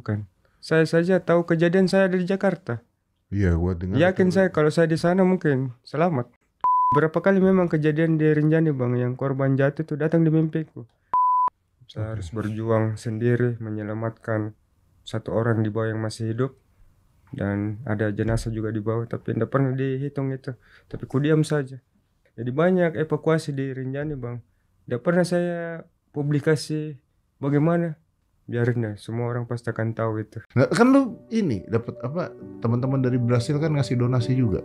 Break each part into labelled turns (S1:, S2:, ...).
S1: bukan. Saya saja tahu kejadian saya ada di Jakarta.
S2: Iya, gua dengar
S1: Yakin
S2: itu.
S1: saya kalau saya di sana mungkin selamat. Berapa kali memang kejadian di Rinjani bang yang korban jatuh itu datang di mimpiku. Saya
S2: Oke.
S1: harus berjuang sendiri menyelamatkan satu orang di bawah yang masih hidup. Dan ada jenazah juga di bawah tapi tidak pernah dihitung itu. Tapi ku diam saja. Jadi banyak evakuasi di Rinjani bang. Tidak pernah saya publikasi bagaimana. Biarin deh, semua orang pasti akan tahu itu.
S2: Nah, kan lu ini dapat apa? Teman-teman dari Brasil kan ngasih donasi juga.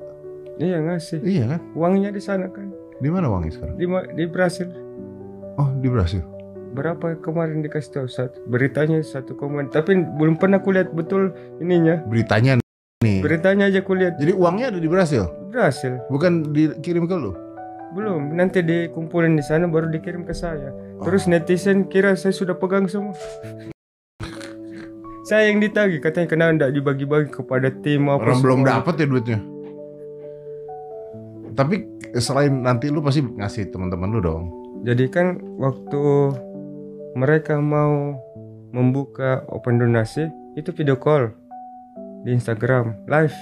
S1: Iya ngasih.
S2: Iya kan?
S1: Uangnya di sana kan.
S2: Di mana uangnya sekarang?
S1: Di Brasil.
S2: Oh, di Brasil.
S1: Berapa kemarin dikasih tahu beritanya 1, tapi belum pernah kulihat betul ininya.
S2: Beritanya nih.
S1: Beritanya aja kulihat.
S2: Jadi uangnya ada di Brasil.
S1: Brasil.
S2: Bukan dikirim ke lu.
S1: Belum, nanti dikumpulin di sana baru dikirim ke saya. Terus netizen kira saya sudah pegang semua. Saya yang ditagih katanya kenapa enggak dibagi-bagi kepada tim apa
S2: Orang belum
S1: semua.
S2: dapat ya duitnya. Tapi selain nanti lu pasti ngasih teman-teman lu dong.
S1: Jadi kan waktu mereka mau membuka open donasi itu video call di Instagram live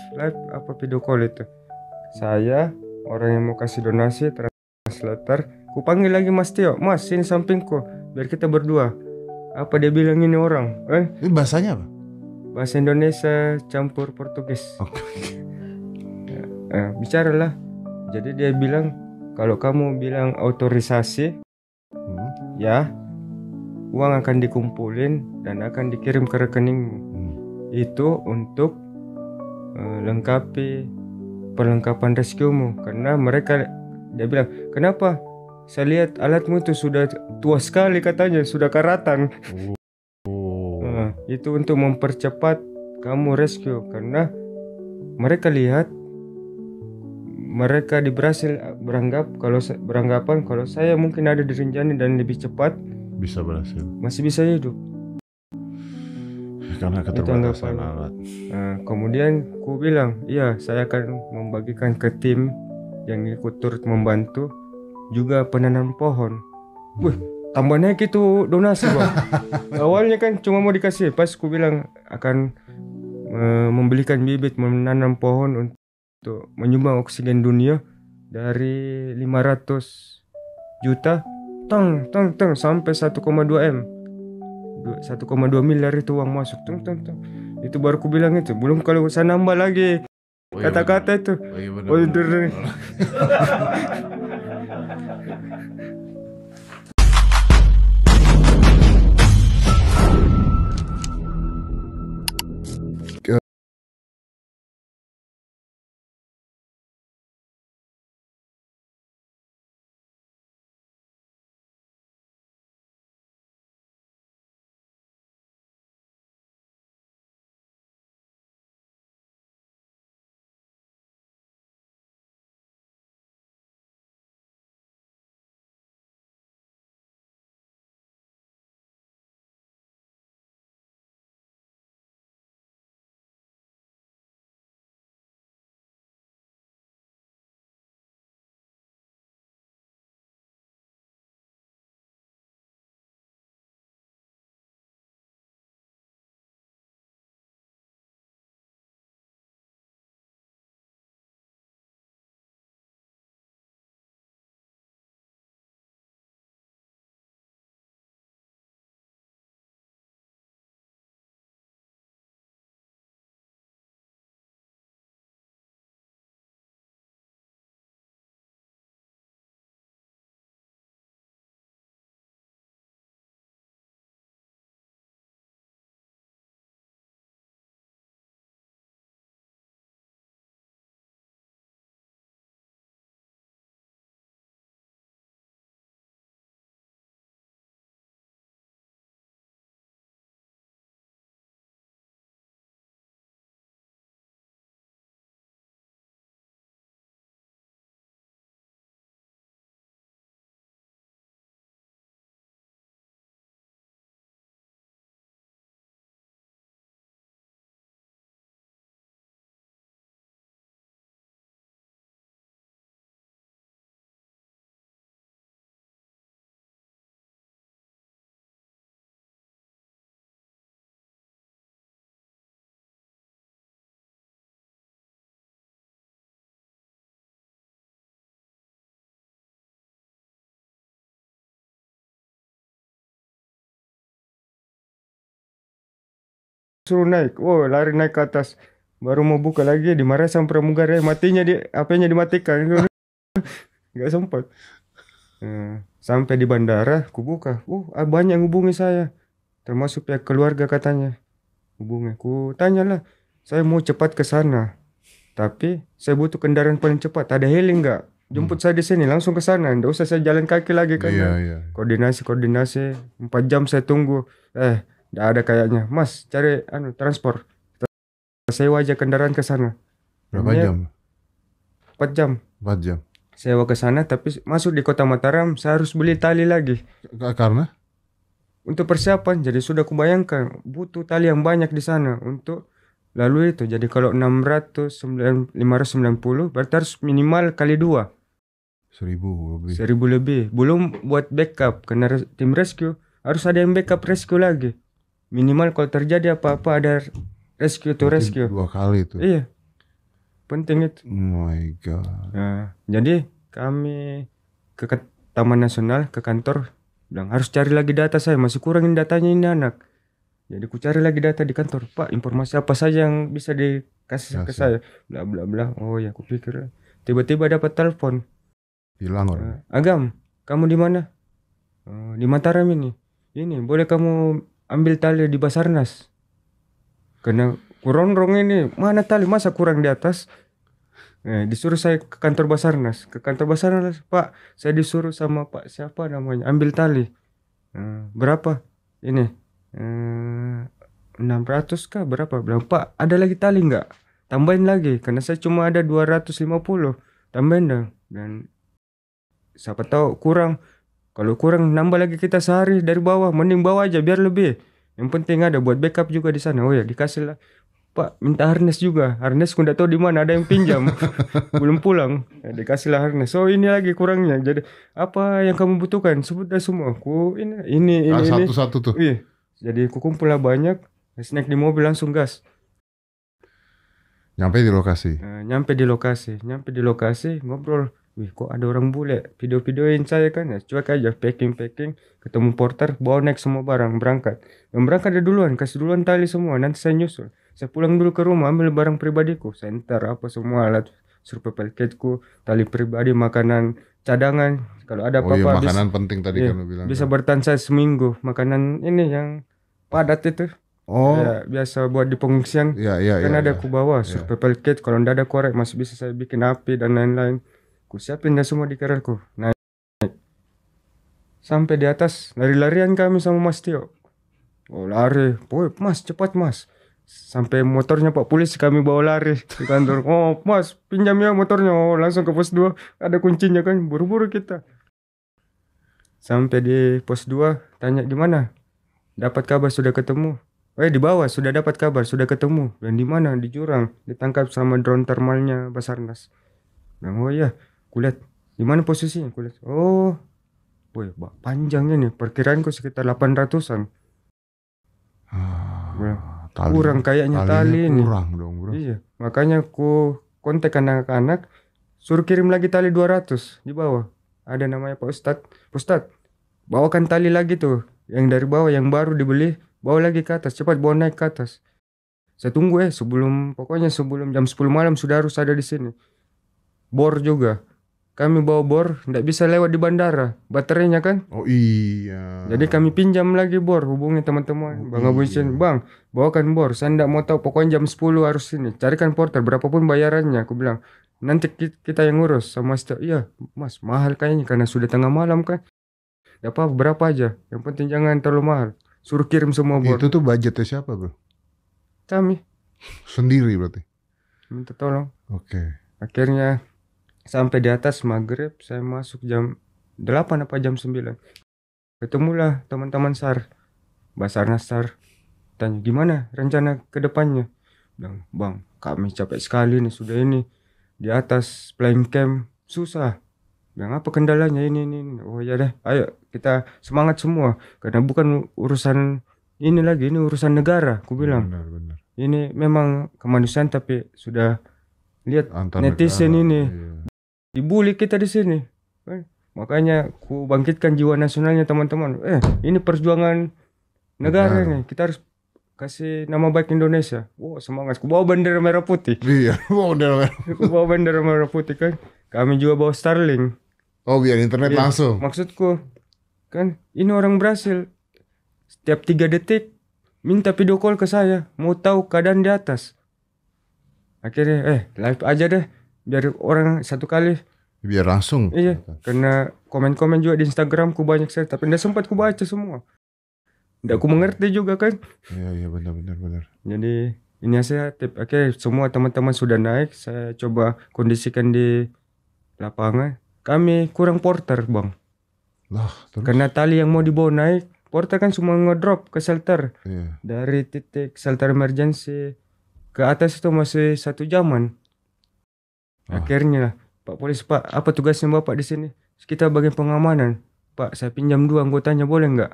S1: apa video call itu. Saya orang yang mau kasih donasi translator, ku panggil lagi Mas Tio, Mas sini sampingku biar kita berdua. Apa dia bilang ini orang?
S2: Ini bahasanya apa?
S1: Bahasa Indonesia campur Portugis.
S2: Oke.
S1: Bicaralah. Jadi dia bilang kalau kamu bilang otorisasi, ya uang akan dikumpulin dan akan dikirim ke rekeningmu. Itu untuk lengkapi perlengkapan rescuemu. Karena mereka, dia bilang, kenapa? Saya lihat alatmu itu sudah tua sekali katanya, sudah karatan. Itu untuk mempercepat kamu rescue. Karena mereka lihat, mereka di Brasil beranggapan kalau saya mungkin ada di Rinjani dan lebih cepat
S2: Bisa berhasil.
S1: masih bisa hidup.
S2: Karena keterbatasan alat.
S1: Kemudian ku bilang, iya saya akan membagikan ke tim yang ikut turut membantu juga penanam pohon. Wih, tambah naik itu donasi bang. Awalnya kan cuma mau dikasih, pas ku bilang akan membelikan bibit menanam pohon untuk menyumbang oksigen dunia dari 500 juta sampai 1,2 M. 1,2 miliar itu uang masuk. Itu baru ku bilang itu. Belum kalau saya nambah lagi kata-kata itu.
S2: Oh iya benar.
S1: suruh naik. Oh, lari naik ke atas. Baru mau buka lagi dimarahin sama pramugari, matinya di HP-nya dimatikan. Nggak sempat. Sampai di bandara, ku buka. Banyak yang hubungi saya. Termasuk pihak keluarga katanya. Hubungi. Ku tanyalah, saya mau cepat ke sana. Tapi saya butuh kendaraan paling cepat. Ada heli nggak? Jemput saya di sini, langsung ke sana. Nggak usah saya jalan kaki lagi kan.
S2: Iya.
S1: Koordinasi. 4 jam saya tunggu. Nggak ada kayaknya. Mas, cari transport. Sewa aja kendaraan ke sana.
S2: Berapa jam?
S1: 4 jam.
S2: 4 jam.
S1: Sewa ke sana, tapi masuk di kota Mataram saya harus beli tali lagi.
S2: Karena?
S1: Untuk persiapan. Jadi sudah kubayangkan butuh tali yang banyak di sana untuk lalu itu. Jadi kalau 590 berarti harus minimal kali 2.
S2: 1.000 lebih.
S1: 1.000 lebih. Belum buat backup karena tim rescue harus ada yang backup rescue lagi. Minimal kalau terjadi apa-apa ada rescue to rescue.
S2: 2 kali itu.
S1: Iya. Penting itu.
S2: Oh my god.
S1: Nah, jadi kami ke Taman Nasional, ke kantor, bilang harus cari lagi data saya, masih kurangin datanya ini anak. Jadi ku cari lagi data di kantor, Pak, informasi apa saja yang bisa dikasih ke saya, bla bla bla. Oh ya, aku pikir. Tiba-tiba dapat telepon.
S2: Hilang orang.
S1: Agam, kamu di mana? Di Mataram ini. Ini boleh kamu ambil tali di Basarnas. Karena kurongrong ini, mana tali, masa kurang di atas? Disuruh saya ke kantor Basarnas. Ke kantor Basarnas, Pak, saya disuruh sama Pak siapa namanya, ambil tali. Berapa? Ini 600 kah berapa? Bilang, Pak, ada lagi tali nggak? Tambahin lagi, karena saya cuma ada 250. Tambahin dong. Dan siapa tahu kurang. Kalau kurang nambah lagi kita sehari dari bawah. Mending bawa aja biar lebih. Yang penting ada buat backup juga di sana. Oh ya, dikasih lah. Pak, minta harness juga. Harness ku nggak tahu di mana, ada yang pinjam. Belum pulang. Dikasih lah harness. Oh, ini lagi kurangnya. Jadi apa yang kamu butuhkan? Sebut dah semua. Ini.
S2: Satu-satu tuh.
S1: Iya. Jadi ku kumpul lah banyak. Snack di mobil langsung gas.
S2: Nyampe di lokasi.
S1: Nyampe di lokasi ngobrol. Wih, kok ada orang bule video-videoin saya kan ya. Cuek aja, packing. Ketemu porter, bawa naik semua barang, berangkat. Yang berangkat ada duluan, kasih duluan tali semua. Nanti saya nyusul. Saya pulang dulu ke rumah, ambil barang pribadiku. Senter, apa semua alat survival kitku, tali pribadi, makanan cadangan. Kalau ada apa-apa.
S2: Makanan penting tadi kan lu bilang.
S1: Bisa bertahan saya seminggu. Makanan ini yang padat itu. Biasa buat di pengungsian. Kan ada ku bawa survival kit. Kalau ndak ada korek masih bisa saya bikin api dan lain-lain. Ku siapin dah semua di kererku. Naik. Sampai di atas lari-larian kami sama Mas Tio. Oh lari, Mas cepat Mas. Sampai motornya Pak Polisi kami bawa lari di kantor. Oh Mas pinjam ya motornya. Oh langsung ke pos 2. Ada kuncinya kan, buru-buru kita. Sampai di pos 2 tanya gimana? Dapat kabar sudah ketemu? Di bawah sudah dapat kabar sudah ketemu. Dan di mana? Di jurang. Ditangkap sama drone thermalnya Basarnas. Oh iya, kulihat di mana posisinya? Kulihat. Oh, panjangnya nih. Perkiraanku sekitar 800-an. Kurang kayaknya tali ini.
S2: Kurang dong, bro.
S1: Iya, makanya ku kontak anak-anak suruh kirim lagi tali 200 di bawah. Ada namanya Pak Ustadz, bawakan tali lagi tuh. Yang dari bawah yang baru dibeli, bawa lagi ke atas. Cepat bawa naik ke atas. Saya tunggu sebelum jam 10 malam sudah harus ada di sini. Bor juga. Kami bawa bor, nggak bisa lewat di bandara. Baterainya kan.
S2: Oh iya.
S1: Jadi kami pinjam lagi bor, hubungi teman-teman. Bang Abu Isin, Bang, bawakan bor. Saya nggak mau tahu, pokoknya jam 10 harus sini. Carikan porter, berapapun bayarannya. Aku bilang, nanti kita yang ngurus sama Mas. Iya, Mas, mahal kayaknya karena sudah tengah malam kan. Gak apa-apa, berapa aja. Yang penting jangan terlalu mahal. Suruh kirim semua bor.
S2: Itu tuh budgetnya siapa, bro?
S1: Kami.
S2: Sendiri berarti?
S1: Minta tolong.
S2: Oke.
S1: Akhirnya sampai di atas maghrib, saya masuk jam 8 apa jam 9. Ketemulah teman-teman SAR. Basarnas SAR. Tanya, gimana rencana ke depannya? Bilang, Bang, kami capek sekali nih, sudah ini. Di atas flying camp, susah. Bilang, apa kendalanya ini. Oh ya deh, ayo kita semangat semua. Karena bukan urusan ini lagi, ini urusan negara, aku bilang.
S2: Benar.
S1: Ini memang kemanusiaan tapi sudah lihat netizen ini.
S2: Iya.
S1: Dibully kita di sini. Makanya ku bangkitkan jiwa nasionalnya teman-teman. Ini perjuangan negara nih. Kita harus kasih nama baik Indonesia. Wow, semangat. Ku bawa bendera merah putih.
S2: Iya, udah.
S1: Ku bawa bendera merah putih kan. Kami juga bawa Starlink.
S2: Oh, biar internet
S1: Iya,
S2: langsung.
S1: maksudku kan ini orang Brasil setiap 3 detik minta video call ke saya, mau tahu keadaan di atas. Akhirnya live aja deh biar orang satu kali.
S2: Biar langsung.
S1: Iya, karena komen-komen juga di Instagramku banyak sekali, tapi tidak sempat ku baca semua. Tidak ku mengerti juga kan.
S2: Iya, benar.
S1: Jadi ini saya tip. Oke, semua teman-teman sudah naik. Saya coba kondisikan di lapangan. Kami kurang porter, Bang.
S2: Lah, terus.
S1: Karena tali yang mau dibawa naik, porter kan cuma ngedrop ke shelter.
S2: Iya.
S1: Dari titik shelter emergency ke atas itu masih 1 jaman. Akhirnya, Pak Polisi, Pak, apa tugasnya Bapak di sini? Kita bagian pengamanan. Pak, saya pinjam 2 anggotanya, boleh nggak?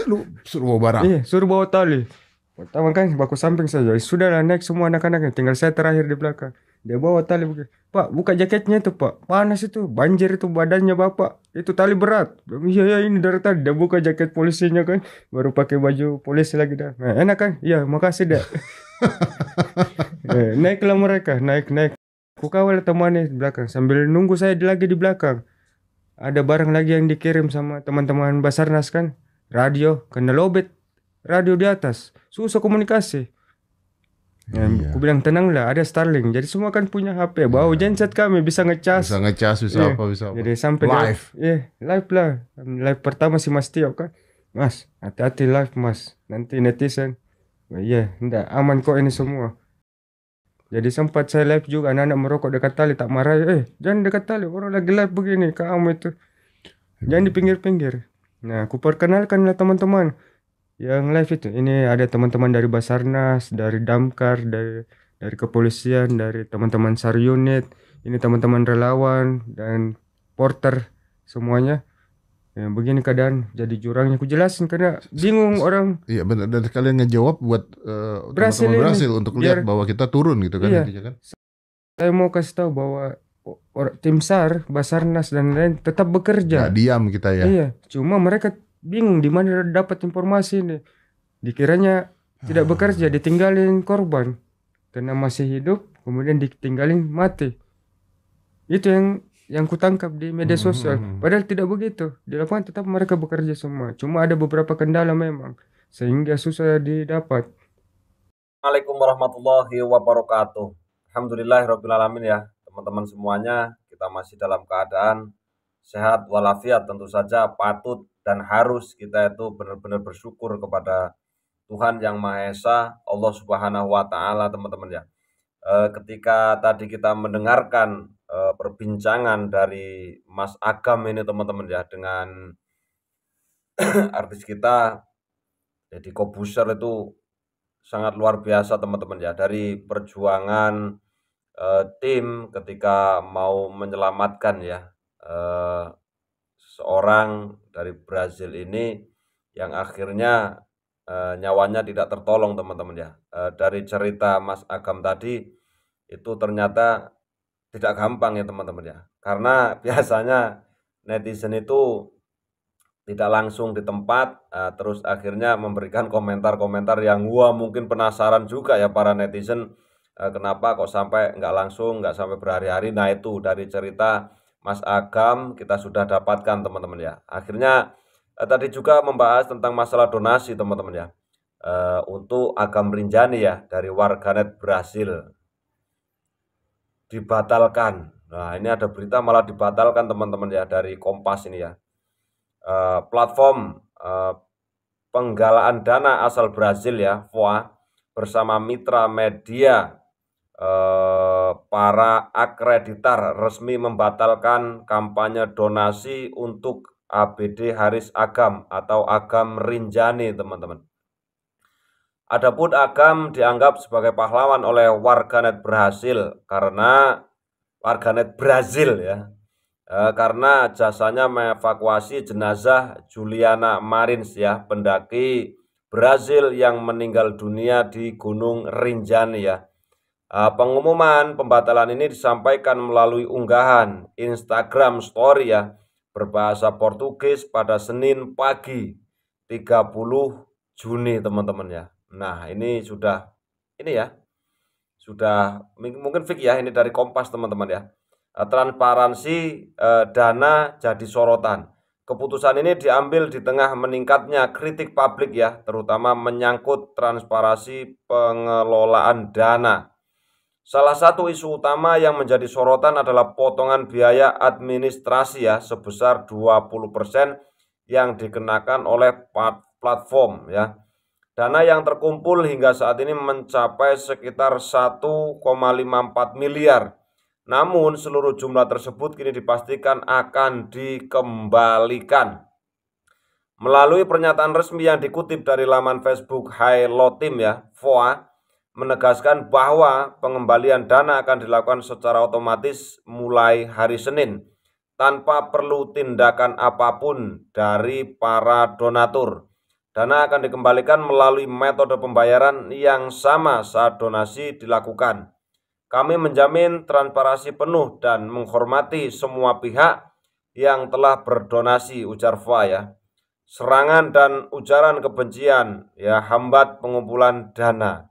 S2: Lu suruh bawa barang.
S1: Iya, suruh bawa tali. Pertama kan baku samping saja. Sudah lah, naik semua anak-anaknya. Tinggal saya terakhir di belakang. Dia bawa tali. Pak, buka jaketnya itu, Pak. Panas itu. Banjir itu badannya Bapak. Itu tali berat. Iya, ini dari tadi. Dia buka jaket polisinya kan. Baru pakai baju polisi lagi dah. Nah, enak kan? Iya, makasih dah. Naiklah mereka. Naik. Ku kawal temannya di belakang. Sambil nunggu saya lagi di belakang. Ada barang lagi yang dikirim sama teman-teman Basarnas kan. Radio. Kena lobet. Radio di atas. Susah komunikasi.
S2: Iya.
S1: Aku bilang tenanglah, ada Starlink. Jadi semua kan punya HP. Bawa genset kami bisa ngecas.
S2: Bisa apa.
S1: Jadi sampai
S2: live.
S1: Live lah. Live pertama si Mas Tio kan. Mas, hati-hati live Mas. Nanti netizen. Iya, enggak aman kok ini semua. Jadi sempat saya live juga, anak-anak merokok dekat tali tak marah. Jangan dekat tali, orang lagi live begini. Kamu itu. Jangan di pinggir-pinggir. Nah, aku perkenalkan lah teman-teman yang live itu. Ini ada teman-teman dari Basarnas, dari Damkar, dari kepolisian, dari teman-teman SAR unit, ini teman-teman relawan dan porter semuanya. Ya, begini keadaan jadi jurangnya. Aku jelasin karena bingung orang.
S2: Iya benar, dan kalian ngejawab buat teman-teman Brasil untuk lihat bahwa kita turun gitu kan.
S1: Iya,
S2: intinya kan.
S1: Saya mau kasih tahu bahwa tim SAR, Basarnas dan lain tetap bekerja.
S2: Nggak diam kita ya.
S1: Iya, cuma mereka bingung di mana dapat informasi ini. Dikiranya tidak bekerja, ditinggalin korban karena masih hidup, kemudian ditinggalin mati. Itu yang kutangkap di media sosial. Padahal tidak begitu. Di lapangan tetap mereka bekerja semua. Cuma ada beberapa kendala memang sehingga susah didapat.
S3: Assalamualaikum warahmatullahi wabarakatuh. Alhamdulillahirrabbilalamin ya teman-teman semuanya. Kita masih dalam keadaan sehat walafiat. Tentu saja patut dan harus kita itu benar-benar bersyukur kepada Tuhan Yang Maha Esa, Allah Subhanahu wa Ta'ala, teman-teman ya. Ketika tadi kita mendengarkan perbincangan dari Mas Agam ini teman-teman ya, dengan artis kita Deddy Corbuzier, itu sangat luar biasa teman-teman ya, dari perjuangan tim ketika mau menyelamatkan ya seorang dari Brazil ini yang akhirnya nyawanya tidak tertolong teman-teman ya. Dari cerita Mas Agam tadi itu ternyata tidak gampang ya teman-teman ya, karena biasanya netizen itu tidak langsung di tempat, terus akhirnya memberikan komentar-komentar yang mungkin penasaran juga ya para netizen, kenapa kok sampai nggak langsung, nggak sampai berhari-hari. Nah itu dari cerita Mas Agam kita sudah dapatkan teman-teman ya. Akhirnya tadi juga membahas tentang masalah donasi teman-teman ya, untuk Agam Rinjani ya, dari warganet Brasil dibatalkan. Nah ini ada berita malah dibatalkan teman-teman ya, dari Kompas ini ya. Platform penggalaan dana asal Brazil ya, VOA, bersama mitra media para akreditar resmi membatalkan kampanye donasi untuk ABD Haris Agam atau Agam Rinjani teman-teman. Adapun Agam dianggap sebagai pahlawan oleh warganet Brasil karena karena jasanya mengevakuasi jenazah Juliana Marins ya, pendaki Brazil yang meninggal dunia di Gunung Rinjani ya. Pengumuman pembatalan ini disampaikan melalui unggahan Instagram Story ya, berbahasa Portugis pada Senin pagi 30 Juni teman-teman ya. Nah, ini sudah ini ya, sudah mungkin fix ya, ini dari Kompas teman-teman ya. Transparansi dana jadi sorotan. Keputusan ini diambil di tengah meningkatnya kritik publik ya, terutama menyangkut transparansi pengelolaan dana. Salah satu isu utama yang menjadi sorotan adalah potongan biaya administrasi ya sebesar 20% yang dikenakan oleh platform ya. Dana yang terkumpul hingga saat ini mencapai sekitar 1,54 miliar. Namun seluruh jumlah tersebut kini dipastikan akan dikembalikan. Melalui pernyataan resmi yang dikutip dari laman Facebook Hailotim ya, VOA menegaskan bahwa pengembalian dana akan dilakukan secara otomatis mulai hari Senin tanpa perlu tindakan apapun dari para donatur. Dana akan dikembalikan melalui metode pembayaran yang sama saat donasi dilakukan. Kami menjamin transparansi penuh dan menghormati semua pihak yang telah berdonasi, ujar VOA ya. Serangan dan ujaran kebencian ya hambat pengumpulan dana.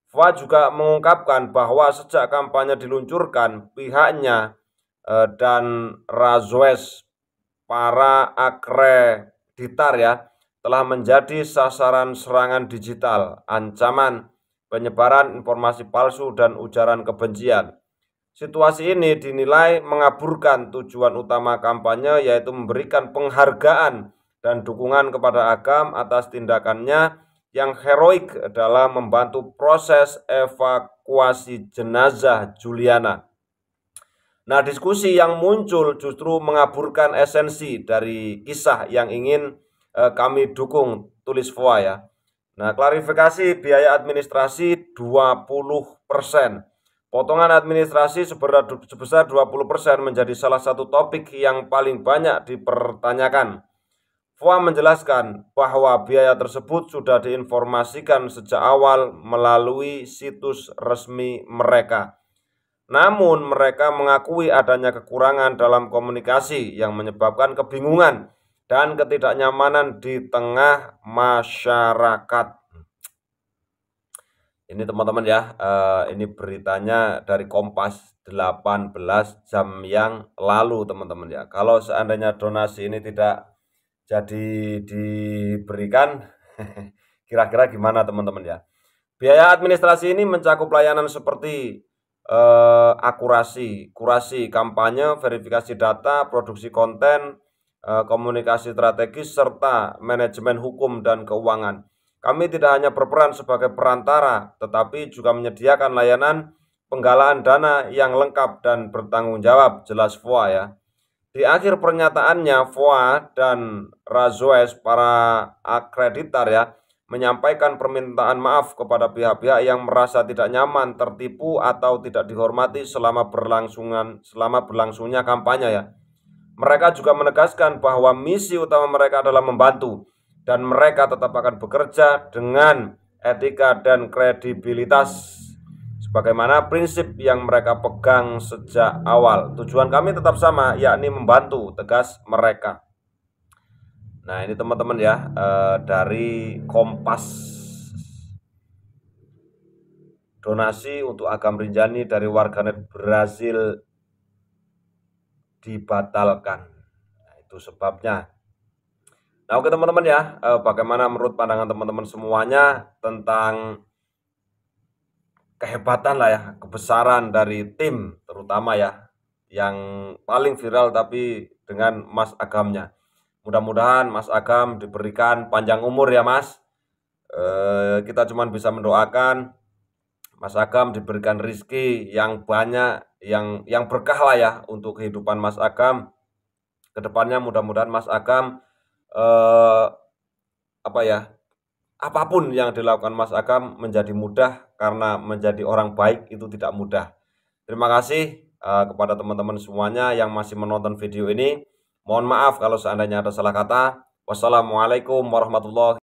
S3: VOA juga mengungkapkan bahwa sejak kampanye diluncurkan, pihaknya dan Razwes para akreditar ya telah menjadi sasaran serangan digital, ancaman, penyebaran informasi palsu dan ujaran kebencian. Situasi ini dinilai mengaburkan tujuan utama kampanye, yaitu memberikan penghargaan dan dukungan kepada Agam atas tindakannya yang heroik dalam membantu proses evakuasi jenazah Juliana. Nah, diskusi yang muncul justru mengaburkan esensi dari kisah yang ingin kami dukung, tulis VOA ya. Nah, klarifikasi biaya administrasi 20%. Potongan administrasi sebesar 20% menjadi salah satu topik yang paling banyak dipertanyakan. VOA menjelaskan bahwa biaya tersebut sudah diinformasikan sejak awal melalui situs resmi mereka. Namun mereka mengakui adanya kekurangan dalam komunikasi yang menyebabkan kebingungan dan ketidaknyamanan di tengah masyarakat. Ini teman-teman ya, ini beritanya dari Kompas 18 jam yang lalu teman-teman ya. Kalau seandainya donasi ini tidak jadi diberikan, kira-kira gimana teman-teman ya. Biaya administrasi ini mencakup layanan seperti kurasi kampanye, verifikasi data, produksi konten, komunikasi strategis, serta manajemen hukum dan keuangan. Kami tidak hanya berperan sebagai perantara, tetapi juga menyediakan layanan penggalangan dana yang lengkap dan bertanggung jawab, jelas VOA ya. Di akhir pernyataannya, VOA dan Razwes para akreditar ya menyampaikan permintaan maaf kepada pihak-pihak yang merasa tidak nyaman, tertipu atau tidak dihormati selama berlangsungnya kampanye ya. Mereka juga menegaskan bahwa misi utama mereka adalah membantu dan mereka tetap akan bekerja dengan etika dan kredibilitas sebagaimana prinsip yang mereka pegang sejak awal. Tujuan kami tetap sama, yakni membantu, tegas mereka. Nah, ini teman-teman ya, dari Kompas. Donasi untuk Agam Rinjani dari warganet Brasil dibatalkan. Nah, itu sebabnya. Nah, oke teman-teman ya, bagaimana menurut pandangan teman-teman semuanya tentang kehebatan lah ya, kebesaran dari tim terutama ya, yang paling viral tapi dengan Mas Agamnya. Mudah-mudahan Mas Agam diberikan panjang umur ya Mas. Kita cuma bisa mendoakan Mas Agam diberikan rizki yang banyak, yang berkah lah ya untuk kehidupan Mas Agam. Kedepannya mudah-mudahan Mas Agam apapun yang dilakukan Mas Agam menjadi mudah, karena menjadi orang baik itu tidak mudah. Terima kasih kepada teman-teman semuanya yang masih menonton video ini. Mohon maaf kalau seandainya ada salah kata. Wassalamualaikum warahmatullahi wabarakatuh.